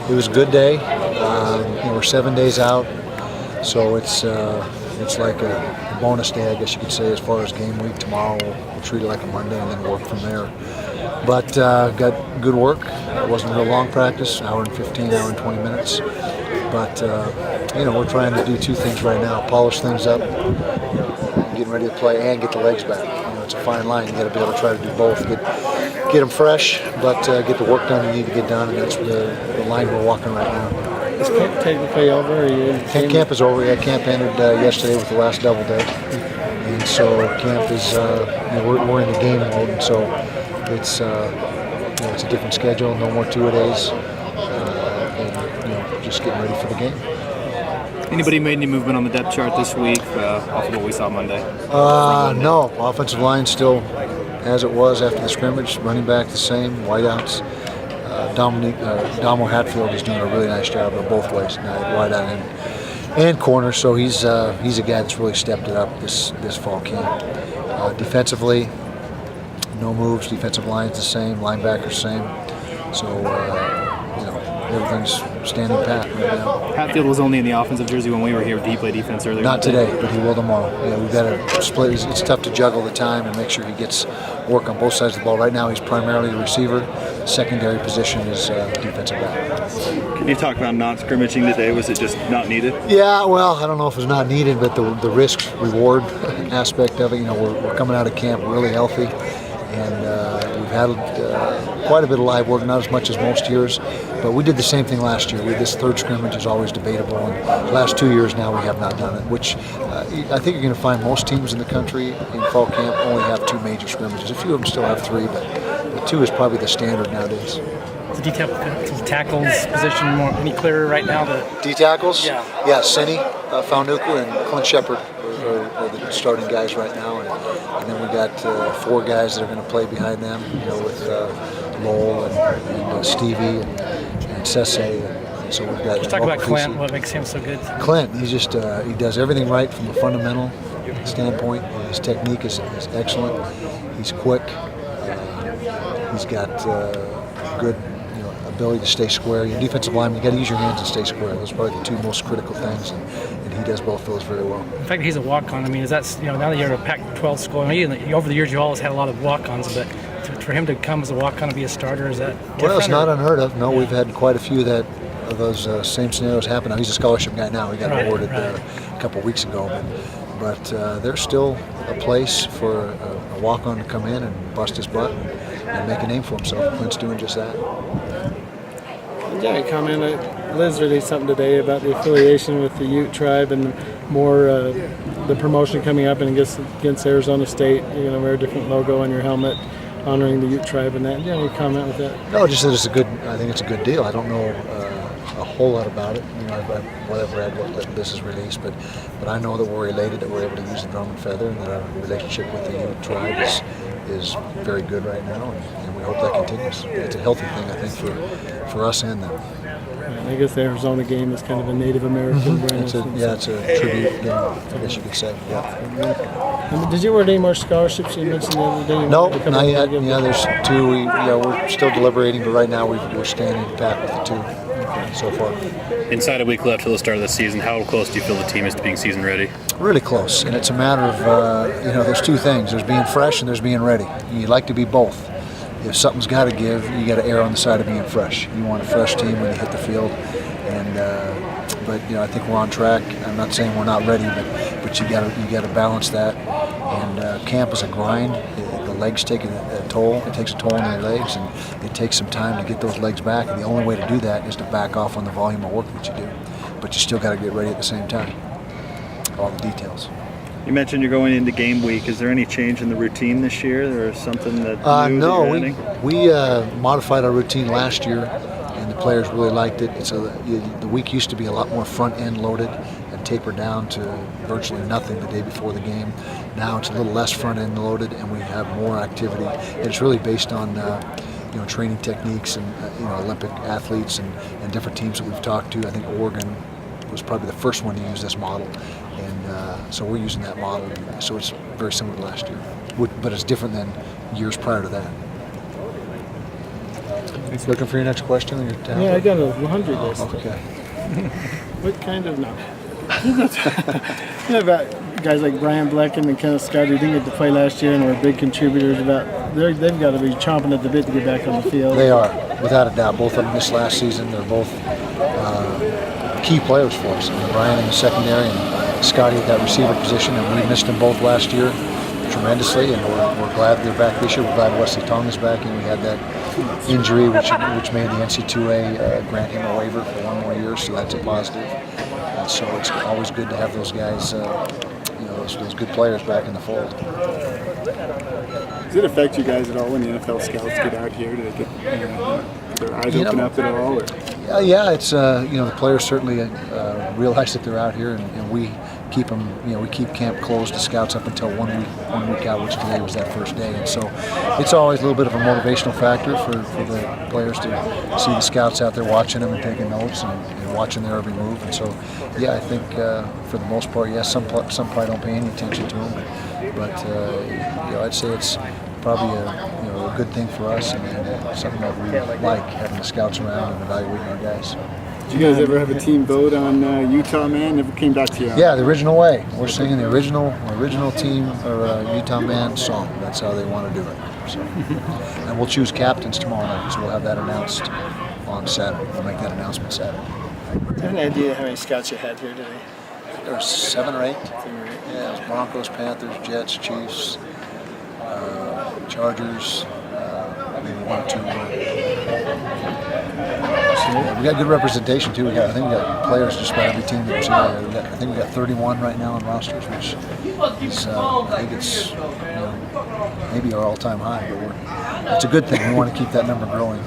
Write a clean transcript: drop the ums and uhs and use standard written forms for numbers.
It was a good day. We're 7 days out, so it's like a bonus day, I guess you could say, as far as game week. Tomorrow we'll treat it like a Monday and then work from there. But got good work. It wasn't a real long practice, hour and 15, hour and 20 minutes. But we're trying to do two things right now: polish things up, getting ready to play, and get the legs back. It's a fine line. You got to be able to try to do both. Get them fresh, but get the work done you need to get done, and that's the line we're walking right now. Is camp technically over? Camp is over. Yeah, camp ended yesterday with the last double day, and so camp is we're in the game mode, and so it's it's a different schedule. No more 2-a-days, and just getting ready for the game. Anybody made any movement on the depth chart this week off of what we saw Monday? No. Offensive line still as it was after the scrimmage. Running back the same. Wideouts. Damo Hatfield is doing a really nice job of both ways, wideout and corner. So he's a guy that's really stepped it up this fall camp. Defensively, no moves. Defensive line's the same. Linebackers same. So everything's standing pat right now. Hatfield was only in the offensive jersey when we were here. Did he play defense earlier? Not today, but he will tomorrow. Yeah, we've got to split. It's tough to juggle the time and make sure he gets work on both sides of the ball. Right now, he's primarily the receiver. Secondary position is defensive back. Can you talk about not scrimmaging today? Was it just not needed? Yeah, well, I don't know if it was not needed, but the risk-reward aspect of it. We're coming out of camp really healthy, and we've had quite a bit of live work, not as much as most years, but we did the same thing last year. This third scrimmage is always debatable, and the last 2 years now we have not done it, which I think you're going to find most teams in the country in fall camp only have 2 major scrimmages. A few of them still have 3, but 2 is probably the standard nowadays. Is the tackles position any clearer right now? D-tackles? Yeah. Yeah, Senny, Faunuku, and Clint Shepard are the starting guys right now, and then we got 4 guys that are going to play behind them, with Lowell and Stevie and Sesse. And so we've got. Just talk about Clint. What makes him so good? Clint, he's just he does everything right from a fundamental standpoint. His technique is excellent. He's quick. He's got good ability to stay square. Your defensive lineman, you got to use your hands and stay square. Those are probably the 2 most critical things, and he does both those very well. In fact, he's a walk-on. I mean, is that now that you're a Pac-12 school? I mean, over the years you always had a lot of walk-ons, but for him to come as a walk-on and be a starter, is that different? Well, it's not unheard of. No, we've had quite a few of those same scenarios happen. Now, he's a scholarship guy now. He got awarded a couple of weeks ago, but there's still a place for a walk-on to come in and bust his butt and make a name for himself. Clint's doing just that. Yeah, comment. Liz released something today about the affiliation with the Ute tribe and more the promotion coming up and against Arizona State. You're going to wear a different logo on your helmet, honoring the Ute tribe and that. Do you have any comment with that? No, just that I think it's a good deal. I don't know a whole lot about it. I've read what this is released, but I know that we're related, that we're able to use the drum and feather, and that our relationship with the Ute tribe is very good right now, and we hope that continues. It's a healthy thing, I think, for us and them. I guess the Arizona game is kind of a Native American brand. It's a tribute game, I guess you could say. Yeah. Did you award any more scholarships you mentioned the other day? No, not yet. Yeah, there's 2. We're still deliberating, but right now we're standing pat with the 2 so far. Inside a week left till the start of the season, how close do you feel the team is to being season ready? Really close, and it's a matter of there's 2 things. There's being fresh and there's being ready. You'd like to be both. If something's got to give, you got to err on the side of being fresh. You want a fresh team when you hit the field, but I think we're on track. I'm not saying we're not ready, but you got to balance that. And camp is a grind. The legs take a toll. It takes a toll on your legs, and it takes some time to get those legs back. And the only way to do that is to back off on the volume of work that you do. But you still got to get ready at the same time. All the details. You mentioned you're going into game week. Is there any change in the routine this year, or something that new no, that you're adding? we modified our routine last year, and the players really liked it. The week used to be a lot more front-end loaded and taper down to virtually nothing the day before the game. Now it's a little less front-end loaded, and we have more activity. And it's really based on training techniques and Olympic athletes and different teams that we've talked to. I think Oregon was probably the first one to use this model, and so we're using that model. So it's very similar to last year, but it's different than years prior to that. Looking for your next question on your tablet? Yeah, I got a laundry list. Okay. What kind of no? About guys like Brian Blecken and Kenneth Scott who didn't get to play last year and were big contributors. They've got to be chomping at the bit to get back on the field. They are, without a doubt. Both of them missed last season. They're both key players for us. I mean, Brian in the secondary and Scotty at that receiver position, and we missed them both last year tremendously, and we're glad they're back this year. We're glad Wesley Tong is back, and we had that injury which made the NC2A grant him a waiver for 1 more year, so that's a positive. And so it's always good to have those guys, those good players back in the fold. Does it affect you guys at all when the NFL scouts get out here? Do they get their eyes open up at all? Or? Yeah, it's the players certainly realize that they're out here, and we keep them. We keep camp closed to scouts up until 1 week out, which today was that first day, and so it's always a little bit of a motivational factor for the players to see the scouts out there watching them and taking notes and watching their every move. And so, yeah, I think for the most part, yes, some probably don't pay any attention to them, but I'd say it's probably a good thing for us and something that we like, having the scouts around and evaluating our guys. Did you guys ever have a team vote on Utah Man? Never came back to you. Yeah, the original way. We're singing the original team or Utah Man song. That's how they want to do it. So, and we'll choose captains tomorrow night, so we'll have that announced on Saturday. We'll make that announcement Saturday. Do you have any idea how many scouts you had here today? There were 7 or 8. 7 or 8. Yeah, it was Broncos, Panthers, Jets, Chiefs, Chargers, maybe 1 or 2 more. We got good representation too. I think we got players just about every team that was here. I think we got 31 right now on rosters, which is I think it's maybe our all-time high, but it's a good thing. We want to keep that number growing.